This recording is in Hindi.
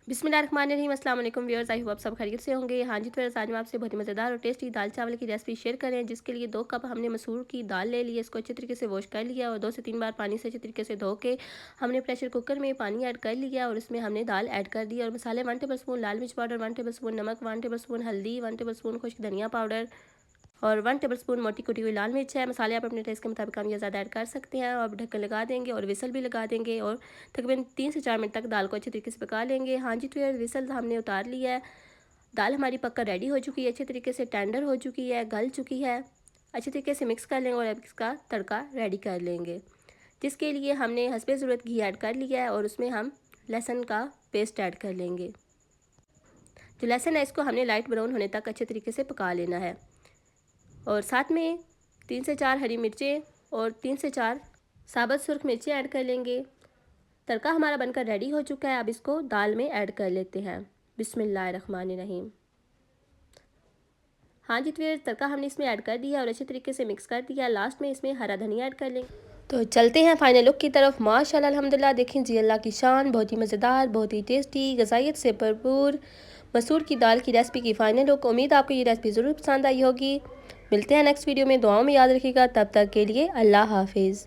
बिस्मिल्लाहिर्रहमानिर्रहीम। अस्सलाम वालेकुम व्यूअर्स, आई होप आप सब खैरियत से होंगे। हाँ जी व्यूअर्स, आज मैं आपसे बहुत ही मज़ेदार और टेस्टी दाल चावल की रेसिपी शेयर करें, जिसके लिए 2 कप हमने मसूर की दाल ले ली है। इसको अच्छे तरीके से वॉश कर लिया और 2 से 3 बार पानी से अच्छे तरीके से धो के हमने प्रेशर कुकर में पानी ऐड कर लिया और इसमें हमने दाल ऐड कर दी। और मसाले 1 टेबल स्पून लाल मिर्च पाउडर, 1 टेबल स्पून नमक, 1 टेबल स्पून हल्दी, 1 टेबल स्पून खुश्क धनिया पाउडर और 1 टेबल स्पून मोटी कुटी हुई लाल मिर्च है। मसाले आप अपने टेस्ट के मुताबिक कम या ज़्यादा ऐड कर सकते हैं। और ढक्कन लगा देंगे और विसल भी लगा देंगे और तकरीबन 3 से 4 मिनट तक दाल को अच्छे तरीके से पका लेंगे। हाँ जी, तो यार विसल हमने उतार लिया है। दाल हमारी पक्का रेडी हो चुकी है, अच्छे तरीके से टेंडर हो चुकी है, गल चुकी है। अच्छे तरीके से मिक्स कर लेंगे और अब इसका तड़का रेडी कर लेंगे, जिसके लिए हमने हस्बे ज़रूरत घी ऐड कर लिया है और उसमें हम लहसुन का पेस्ट ऐड कर लेंगे। जो लहसुन है इसको हमने लाइट ब्राउन होने तक अच्छे तरीके से पका लेना है। और साथ में 3 से 4 हरी मिर्चें और 3 से 4 साबुत सुर्ख मिर्चें ऐड कर लेंगे। तड़का हमारा बनकर रेडी हो चुका है, अब इसको दाल में ऐड कर लेते हैं। बिस्मिल्लाहिर्रहमानिर्रहीम। हाँ जी, तो ये तड़का हमने इसमें ऐड कर दिया और अच्छे तरीके से मिक्स कर दिया। लास्ट में इसमें हरा धनिया ऐड कर लेंगे। तो चलते हैं फाइनल लुक की तरफ। माशाल्लाह अल्हम्दुलिल्लाह, देखें जी अल्लाह की शान, बहुत ही मज़ेदार, बहुत ही टेस्टी, ग़ज़ाइयत से भरपूर मसूर की दाल की रेसिपी की फ़ाइनल लुक। उम्मीद आपको ये रेसिपी ज़रूर पसंद आई होगी। मिलते हैं नेक्स्ट वीडियो में, दुआओं में याद रखिएगा। तब तक के लिए अल्लाह हाफिज़।